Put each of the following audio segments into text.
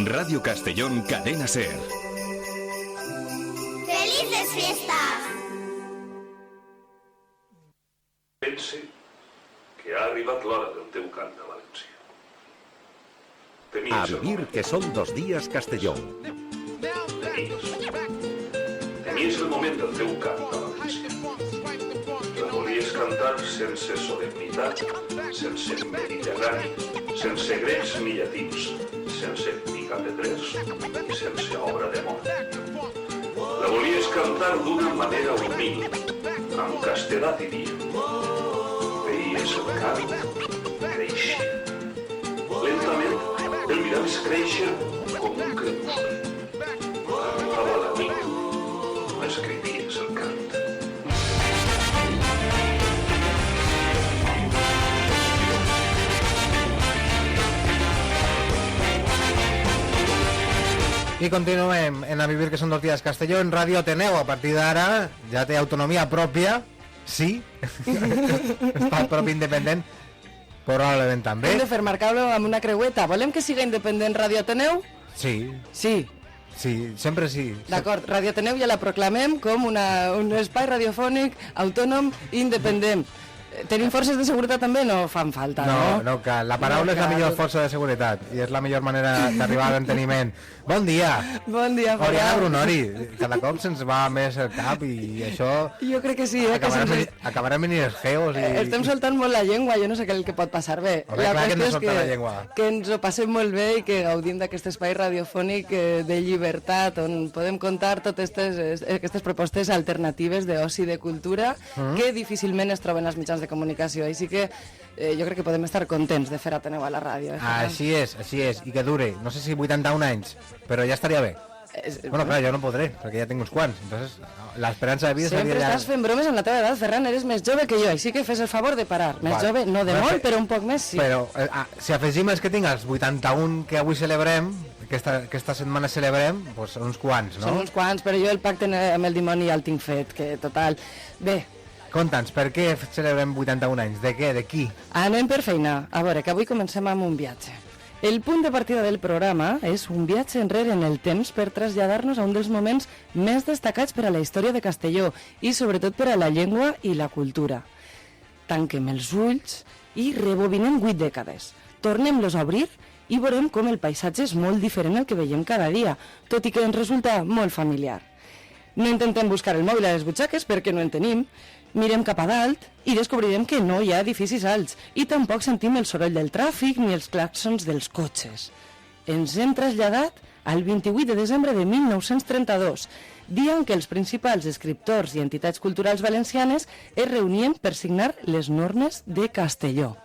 Radio Castellón, Cadena SER. ¡Felices fiestas! Pense que ha arribat l'hora del teu cant de València. A vivir que son 2 días Castelló. Tenies el moment del teu cant de València. La volies cantar sense solemnitat, sense mediterrani, sense grecs ni llatins, sense picapetrers i sense obra de mort. La volies cantar d'una manera humil, amb castellà diria. Veies el cant créixer. Lentament el miraves créixer com un crepuscle. Arribava la nit, no escrivies el cant. I continuem en A vivir que són 2 días Castelló en Ràdio Ateneu. A partir d'ara ja té autonomia pròpia, sí, estat propi independent, probablement també. Hem de fer marcar-lo amb una creueta. Volem que siga independent Ràdio Ateneu? Sí, Sí. sí, sempre sí. D'acord, Ràdio Ateneu ja la proclamem com un espai radiofònic autònom independent. Tenim forces de seguretat també? No fan falta, no? No cal. La paraula és la millor força de seguretat i és la millor manera d'arribar a l'enteniment. Bon dia! Bon dia, Oriana Ferran. Brunori. Cada cop se'ns va més el cap i això... Jo crec que sí, que acabarem venint els geos i... estem soltant molt la llengua, jo no sé què el que pot passar bé. Home, clar que hem de soltar la llengua. Que ens ho passem molt bé i que gaudim d'aquest espai radiofònic de llibertat on podem contar totes aquestes propostes alternatives d'oci i de cultura que difícilment es troben als mitjans de comunicació. Així que jo crec que podem estar contents de fer Ateneu a la ràdio. Així és, i que dure, no sé si 81 anys, però ja estaria bé. Bueno, clar, jo no podré, perquè ja tinc uns quants, entonces l'esperança de vida Sempre seria... estàs fent bromes en la teva edat, Ferran, eres més jove que jo, així que fes el favor de parar. Més jove, no de molt, però un poc més sí. Però si afegim els que tinc, els 81 que avui celebrem, que aquesta setmana celebrem, doncs són uns quants, no? Són uns quants, però jo el pacte amb el dimoni ja el tinc fet, que total... Bé, Conta'ns, per què celebrem 81 anys? De què? De qui? anem per feina. A veure, que avui comencem amb un viatge. El punt de partida del programa és un viatge enrere en el temps per traslladar-nos a un dels moments més destacats per a la història de Castelló i sobretot per a la llengua i la cultura. Tanquem els ulls i rebobinem 8 dècades. Tornem-los a obrir i veurem com el paisatge és molt diferent al que veiem cada dia, tot i que ens resulta molt familiar. No intentem buscar el mòbil a les butxaques perquè no en tenim. Mirem cap a dalt i descobrirem que no hi ha edificis alts i tampoc sentim el soroll del tràfic ni els claxons dels cotxes. Ens hem traslladat al 28 de desembre de 1932, dia en què els principals escriptors i entitats culturals valencianes es reunien per signar les normes de Castelló.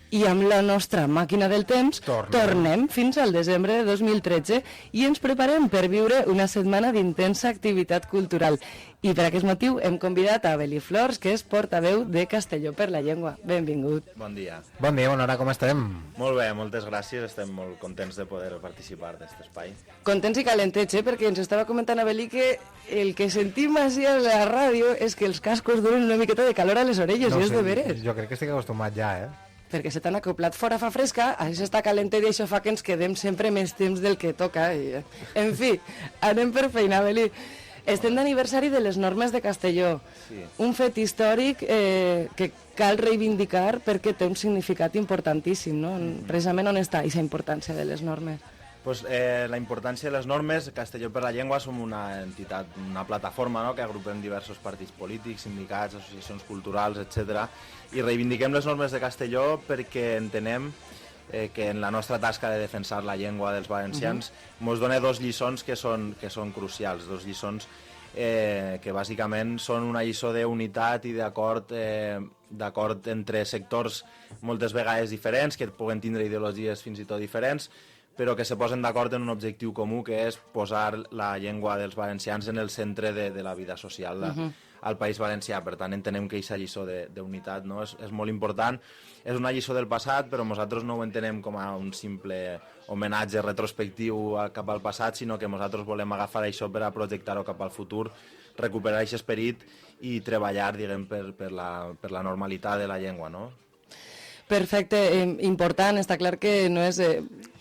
I amb la nostra màquina del temps tornem fins al desembre de 2013 i ens preparem per viure una setmana d'intensa activitat cultural. I per aquest motiu hem convidat a Beli Flors, que és portaveu de Castelló per la Llengua. Benvingut. Bon dia. Bon dia, bona hora, com estem? Molt bé, moltes gràcies. Estem molt contents de poder participar d'aquest espai. Contents i calentets, perquè ens estava comentant a Beli que el que sentim així a la ràdio és que els cascos donen una miqueta de calor a les orelles, i és de veres. Jo crec que estic acostumat ja, Perquè se t'han acoplat fora fa fresca, això està calentet i això fa que ens quedem sempre més temps del que toca. En fi, anem per feina, Beli. Estem d'aniversari de les normes de Castelló, sí. Un fet històric que cal reivindicar perquè té un significat importantíssim, no? Precisament on està aquesta importància de les normes? Pues, la importància de les normes, Castelló per la Llengua som una entitat, una plataforma, no?, que agrupem diversos partits polítics, sindicats, associacions culturals, etc. I reivindiquem les normes de Castelló perquè entenem que en la nostra tasca de defensar la llengua dels valencians ens dona 2 lliçons que són crucials, 2 lliçons que bàsicament són una lliçó d'unitat i d'acord entre sectors moltes vegades diferents, que puguen tindre ideologies fins i tot diferents, però que se posen d'acord en un objectiu comú, que és posar la llengua dels valencians en el centre de la vida social al País Valencià. Per tant, entenem que aquesta lliçó d'unitat, no? és molt important. És una lliçó del passat, però nosaltres no ho entenem com a un simple homenatge retrospectiu cap al passat, sinó que nosaltres volem agafar això per a projectar-ho cap al futur, recuperar aquest esperit i treballar, diguem, per la normalitat de la llengua, no? Perfecte, important, està clar que no és...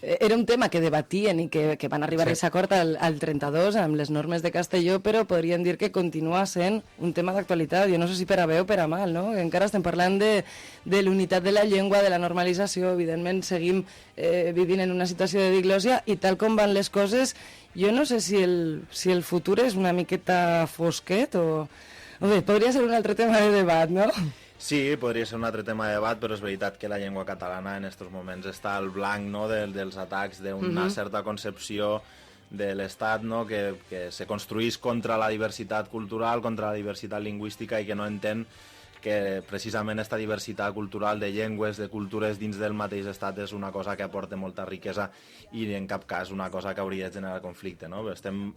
Era un tema que debatien i que van arribar a aquest acord al 32 amb les normes de Castelló, però podríem dir que continua sent un tema d'actualitat. Jo no sé si per a bé o per a mal, no? Encara estem parlant de l'unitat de la llengua, de la normalització, evidentment seguim vivint en una situació de diglòsia i tal com van les coses, jo no sé si el futur és una miqueta fosquet o bé, podria ser un altre tema de debat, no? Sí, podria ser un altre tema de debat, però és veritat que la llengua catalana en aquests moments està al blanc, no?, dels atacs d'una certa concepció de l'Estat, no?, que se construís contra la diversitat cultural, contra la diversitat lingüística i que no entén que precisament aquesta diversitat cultural de llengües, de cultures dins del mateix estat és una cosa que aporta molta riquesa i en cap cas una cosa que hauria de generar conflicte, no? Estem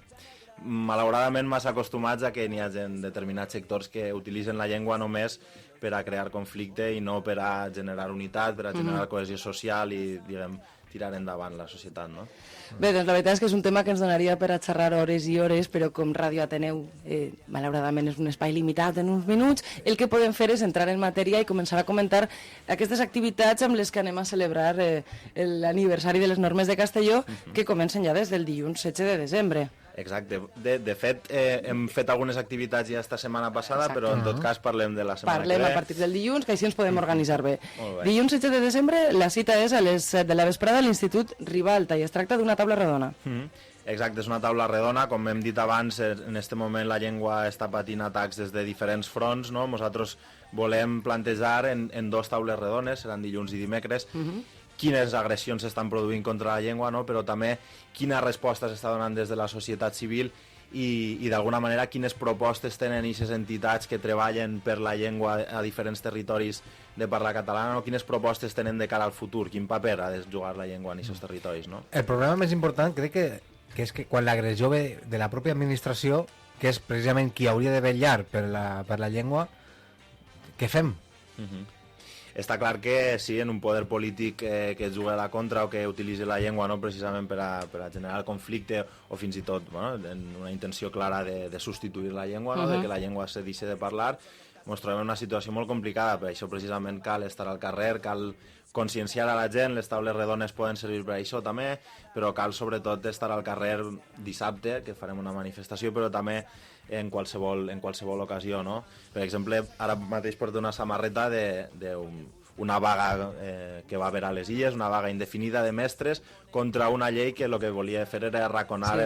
malauradament massa acostumats a que n'hi ha determinats sectors que utilitzen la llengua només per a crear conflicte i no per a generar unitat, per a generar cohesió social i, diguem, tirar endavant la societat, no? Bé, doncs la veritat és que és un tema que ens donaria per a xerrar hores i hores, però com Ràdio Ateneu, malauradament és un espai limitat en uns minuts, el que podem fer és entrar en matèria i començar a comentar aquestes activitats amb les que anem a celebrar l'aniversari de les normes de Castelló, que comencen ja des del dilluns 16 de desembre. Exacte. De fet, hem fet algunes activitats ja esta setmana passada, però en tot cas parlem de la setmana que ve. Parlem a partir del dilluns, que així ens podem organitzar bé. Dilluns 16 de desembre, la cita és a les 7 de la vesprada a l'Institut Ribalta i es tracta d'una taula redona. Exacte, és una taula redona, com hem dit abans, en aquest moment la llengua està patint atacs des de diferents fronts, no? Nosaltres volem plantejar en dos taules redones, seran dilluns i dimecres, quines agressions s'estan produint contra la llengua, no? Però també quina resposta s'està donant des de la societat civil i d'alguna manera quines propostes tenen aquestes entitats que treballen per la llengua a diferents territoris de parla catalana, no? Quines propostes tenen de cara al futur, quin paper ha de jugar la llengua en aquests territoris, no? El problema més important crec que és que quan l'agressió ve de la pròpia administració, que és precisament qui hauria de vetllar per la llengua, què fem? Està clar que sí, en un poder polític que es jugui a la contra o que utilitzi la llengua, no, precisament per a generar conflicte o fins i tot, bueno, en una intenció clara de substituir la llengua, no, de que la llengua se deixi de parlar, ens trobem en una situació molt complicada. Per això precisament cal estar al carrer, cal conscienciar a la gent, les taules redones poden servir per això també, però cal sobretot estar al carrer dissabte, que farem una manifestació, però també en qualsevol ocasió, no? Per exemple, ara mateix porto una samarreta d'una vaga que va haver a les Illes, una vaga indefinida de mestres contra una llei que el que volia fer era arraconar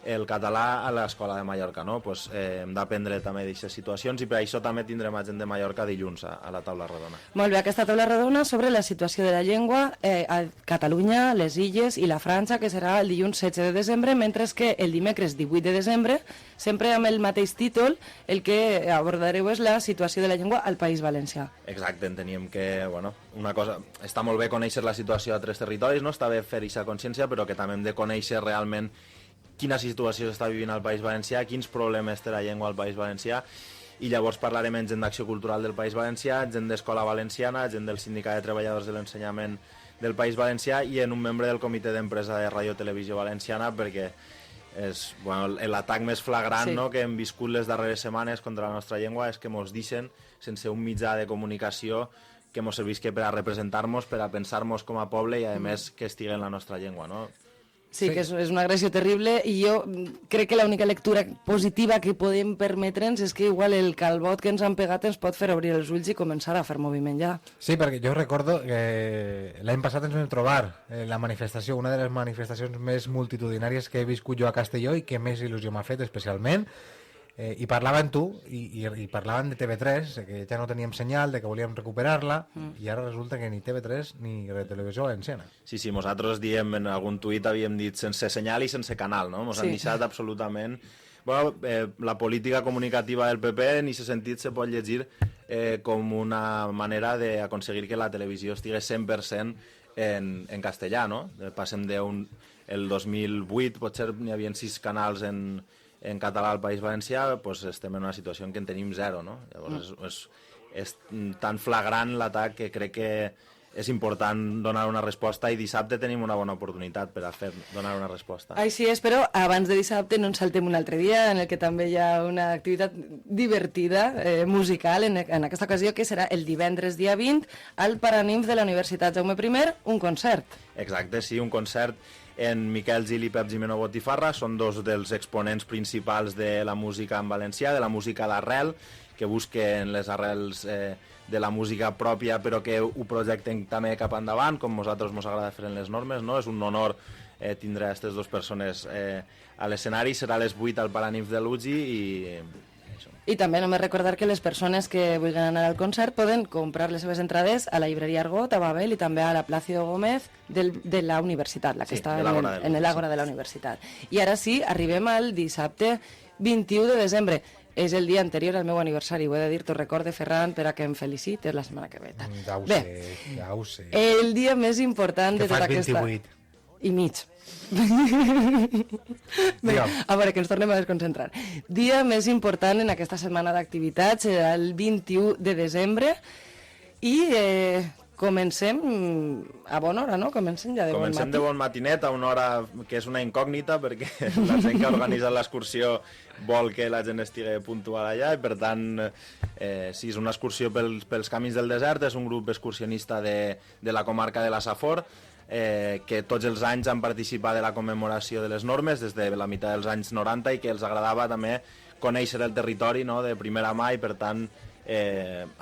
el català a l'escola de Mallorca, no? Pues, hem d'aprendre també d'aquestes situacions i per això també tindrem a gent de Mallorca dilluns a la taula redona. Molt bé, aquesta taula redona sobre la situació de la llengua a Catalunya, les Illes i la França, que serà el dilluns 16 de desembre, mentre que el dimecres 18 de desembre, sempre amb el mateix títol, el que abordareu és la situació de la llengua al País Valencià. Exacte, enteníem que, bueno, una cosa, està molt bé conèixer la situació a tres territoris, no? Està bé fer aquesta consciència, però que també hem de conèixer realment quina situació s'està vivint al País Valencià, quins problemes té la llengua al País Valencià, i llavors parlarem amb gent d'Acció Cultural del País Valencià, gent d'Escola Valenciana, gent del Sindicat de Treballadors de l'Ensenyament del País Valencià i en un membre del Comitè d'Empresa de Ràdio Televisió Valenciana, perquè és l'atac més flagrant, no, que hem viscut les darreres setmanes contra la nostra llengua és que ens deixen sense un mitjà de comunicació que ens servisca per a representar-nos, per a pensar-nos com a poble i a més que estigui en la nostra llengua, no? Sí, que és una agressió terrible i jo crec que l'única lectura positiva que podem permetre'ns és que igual el calbot que ens han pegat ens pot fer obrir els ulls i començar a fer moviment ja. Sí, perquè jo recordo que l'any passat ens vam trobar la manifestació, una de les manifestacions més multitudinàries que he viscut jo a Castelló i que més il·lusió m'ha fet especialment, i parlaven tu i parlaven de TV3, que ja no teníem senyal, de que volíem recuperar-la, i ara resulta que ni TV3 ni Televisió Valenciana. Sí, nosaltres diem, en algun tuit havíem dit sense senyal i sense canal, no? Ens han deixat absolutament... Bueno, la política comunicativa del PP en aquest sentit se pot llegir com una manera d'aconseguir que la televisió estigui 100% en castellà, no? Passem el 2008, potser n'hi havia 6 canals en català al País Valencià, doncs estem en una situació en què en tenim 0, no? Llavors és tan flagrant l'atac que crec que és important donar una resposta i dissabte tenim una bona oportunitat per a donar una resposta. Així és, però abans de dissabte no ens saltem un altre dia en el que també hi ha una activitat divertida, musical, en aquesta ocasió, que serà el divendres dia 20 al Paraninf de la Universitat Jaume I, un concert. Exacte, sí, un concert en Miquel Gil i Pep Gimeno Botifarra, són dos dels exponents principals de la música en valencià, de la música d'arrel, que busquen les arrels de la música pròpia però que ho projecten també cap endavant, com nosaltres ens agrada fer en les normes, no? És un honor tindre aquestes dues persones a l'escenari, serà a les 8 al Paraninf de l'UGI I també només recordar que les persones que vulguin anar al concert poden comprar les seves entrades a la llibreria Argot, a Babel i també a la Plácido Gómez de la universitat, la que està en l'Àgora de la universitat. I ara sí, arribem al dissabte 21 de desembre. És el dia anterior al meu aniversari, ho he de dir, t'ho recorde, Ferran, per a que em felicites la setmana que ve. Ja ho sé. El dia més important de tota aquesta... Que fas 28. I mig. Bé, a veure, que ens tornem a desconcentrar. Dia més important en aquesta setmana d'activitats serà el 21 de desembre i comencem a bona hora, no? Comencem ja de bon matí. Comencem de bon matinet, a una hora que és una incògnita, perquè la gent que ha organitzat l'excursió vol que la gent estigui puntual allà, i per tant, sí, és una excursió pels camins del desert, és un grup excursionista de la comarca de la Safor, que tots els anys han participat de la commemoració de les normes, des de la meitat dels anys 90, i que els agradava també conèixer el territori, no?, de primera mà, i per tant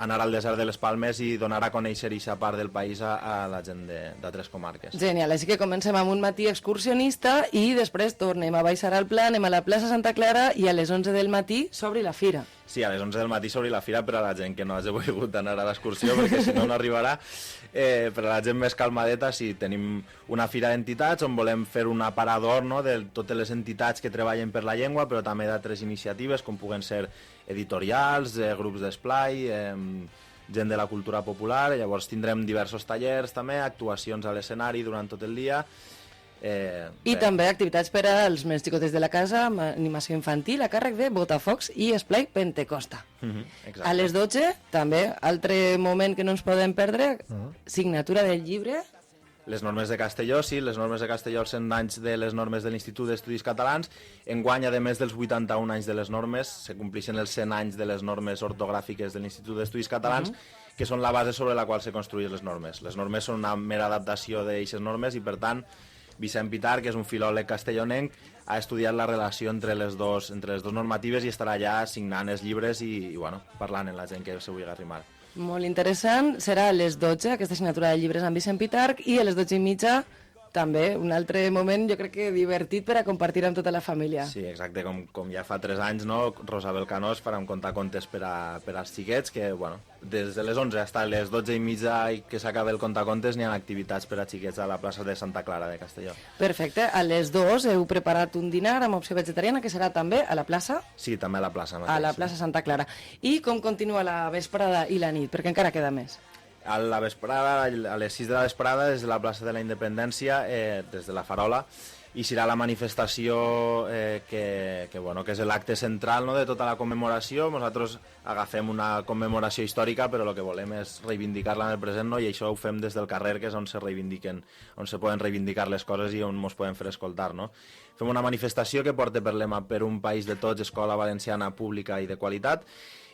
anar al desert de les Palmes i donar a conèixer aquesta part del país a la gent d'altres comarques. Genial, així que comencem amb un matí excursionista i després tornem a baixar al Pla, anem a la plaça Santa Clara i a les 11 del matí s'obri la fira. Sí, a les 11 del matí s'obri la fira per a la gent que no hagi volgut anar a l'excursió, perquè si no, no arribarà. Per a la gent més calmadeta, sí, tenim una fira d'entitats on volem fer un aparador, no?, de totes les entitats que treballen per la llengua, però també d'altres iniciatives, com puguen ser editorials, grups d'esplai, gent de la cultura popular. Llavors tindrem diversos tallers també, actuacions a l'escenari durant tot el dia. I també activitats per als més xicotes de la casa, amb animació infantil a càrrec de Botafocs i Esplai Pentecosta. A les 12, també, altre moment que no ens podem perdre, signatura del llibre. Les normes de Castelló, sí, les normes de Castelló, els 100 anys de les normes de l'Institut d'Estudis Catalans. Enguany, a més dels 81 anys de les normes, se complixen els 100 anys de les normes ortogràfiques de l'Institut d'Estudis Catalans, que són la base sobre la qual se construïen les normes. Les normes són una mera adaptació d'aquestes normes i, per tant, Vicent Pitar, que és un filòleg castellonenc, ha estudiat la relació entre les dues normatives i estarà allà signant els llibres i bueno, parlant amb la gent que se vulgui arrimar. Molt interessant. Serà a les 12, aquesta signatura de llibres amb Vicent Pitar, i a les 12:30 també un altre moment, jo crec que divertit per a compartir amb tota la família. Sí, exacte, com ja fa 3 anys, no? Rosabel Canós farà un contacontes per als xiquets, que, bueno, des de les 11 fins a les 12:30 i que s'acaba el contacontes n'hi ha activitats per a xiquets a la plaça de Santa Clara de Castelló. Perfecte. A les 2 heu preparat un dinar amb opció vegetariana, que serà també a la plaça? Sí, també a la plaça mateix. A la plaça Santa Clara. I com continua la vesprada i la nit? Perquè encara queda més. A la vesprada, a les 6 de la vesprada, des de la plaça de la Independència, des de la Farola, i serà la manifestació que és l'acte central, no?, de tota la commemoració. Nosaltres agafem una commemoració històrica, però el que volem és reivindicar-la en el present, no?, i això ho fem des del carrer, que és on se poden reivindicar les coses i on ens poden fer escoltar, no? Fem una manifestació que porta per lema "Per un país de tots, escola valenciana pública i de qualitat",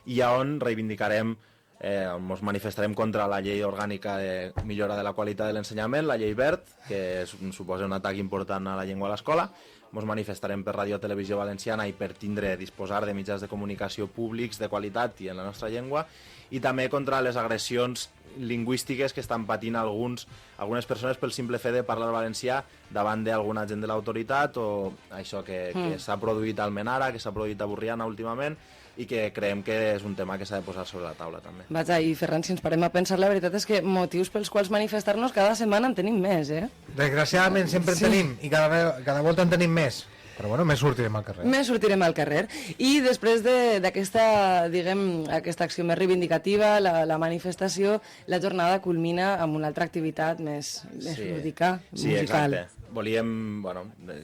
i on reivindicarem, ens manifestarem contra la llei orgànica de millora de la qualitat de l'ensenyament, la llei Wert, que suposa un atac important a la llengua a l'escola. Ens manifestarem per Ràdio Televisió Valenciana i per disposar de mitjans de comunicació públics de qualitat i en la nostra llengua, i també contra les agressions lingüístiques que estan patint algunes persones pel simple fet de parlar valencià davant d'algun agent de l'autoritat, o això que s'ha produït a Almenara, que s'ha produït a Borriana últimament, i que creiem que és un tema que s'ha de posar sobre la taula també. Vaja, i Ferran, si ens parem a pensar, la veritat és que motius pels quals manifestar-nos cada setmana en tenim més, eh? Desgraciadament sempre en tenim, i cada volta en tenim més. Però bueno, més sortirem al carrer. Més sortirem al carrer. I després d'aquesta, diguem, aquesta acció més reivindicativa, la manifestació, la jornada culmina amb una altra activitat més lúdica, musical. Sí, exacte. Volíem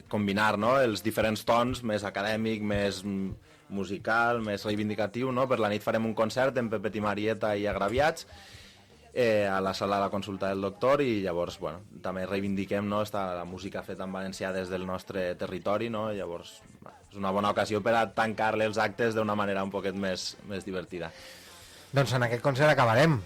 combinar, no?, els diferents tons, més acadèmic, més musical, més reivindicatiu, no? Per la nit farem un concert en Pepet i Marieta i Agraviats, a la sala de la consulta del doctor, i llavors, bueno, també reivindiquem, no?, la música feta en valencià des del nostre territori, no?, i llavors és una bona ocasió per a tancar-li els actes d'una manera un poquet més divertida. Doncs en aquest concert acabarem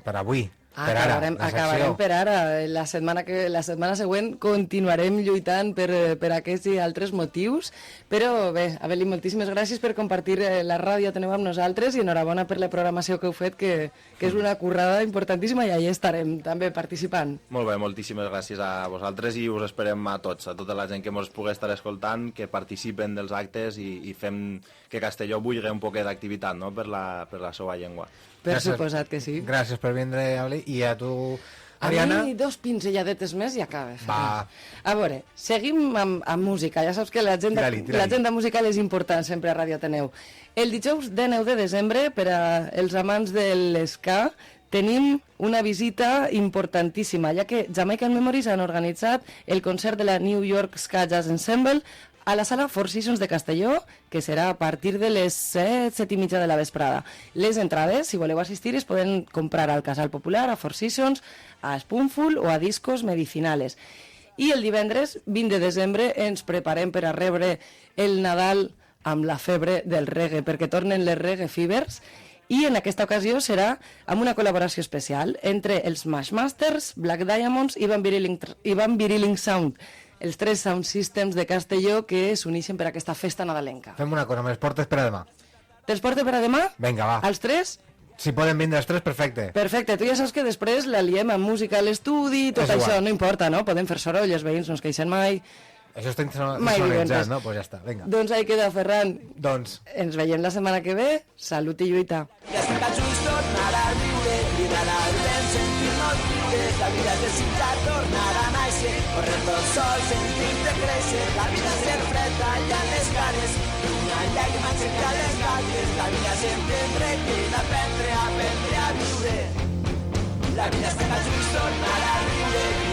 per avui. Acabarem per ara. La setmana següent continuarem lluitant per aquests i altres motius, però bé, Abeli, moltíssimes gràcies per compartir la ràdio Ateneu amb nosaltres i enhorabona per la programació que heu fet, que és una currada importantíssima, i allà estarem també participant. Molt bé, moltíssimes gràcies a vosaltres, i us esperem a tots, a tota la gent que ens pugui estar escoltant, que participen dels actes i fem que Castelló vulgui un poquet d'activitat, no?, per la seva llengua. Per suposat que sí. Gràcies per vindre, Abeli. I a tu, Mariana? A mi 2 pinzelladetes més i acaba. Va. A veure, seguim amb música. Ja saps que l'agenda musical és important sempre a Ràdio Ateneu. El dijous 19 de desembre, per als amants de l'ska, tenim una visita importantíssima, ja que Jamaican Memories han organitzat el concert de la New York Ska Jazz Ensemble a la sala Four Seasons de Castelló, que serà a partir de les 7 i mitja de la vesprada. Les entrades, si voleu assistir, es poden comprar al Casal Popular, a Four Seasons, a Spoonful o a Discos Medicinales. I el divendres 20 de desembre ens preparem per a rebre el Nadal amb la febre del reggae, perquè tornen les Reggae Fevers, i en aquesta ocasió serà amb una col·laboració especial entre els Smashmasters, Black Diamonds i Van Biriling Sound, els 3 sound systems de Castelló que s'uneixen per aquesta festa nadalenca. Fem una cosa, me les portes per a demà. Te'ls portes per a demà? Vinga, va. Els 3? Si poden vindre els 3, perfecte. Perfecte, tu ja saps que després la liem amb música a l'estudi, tot això, no importa, no? Podem fer soroll, els veïns no es queixen mai. Això està insonoritzat, no? Pues ja està, vinga. Doncs ahí queda, Ferran. Doncs ens veiem la setmana que ve. Salut i lluita. I estic tan just tornar a riure, cridar al vent, sentir-nos viure. La vida és desitjar tornar a nàixer, correr tot sol, sentir-te créixer. La vida és ser freda i a les cares, una llàgrima aixecar les galtes. La vida és entendre que he d'aprendre a viure. La vida és tan just tornar a riure.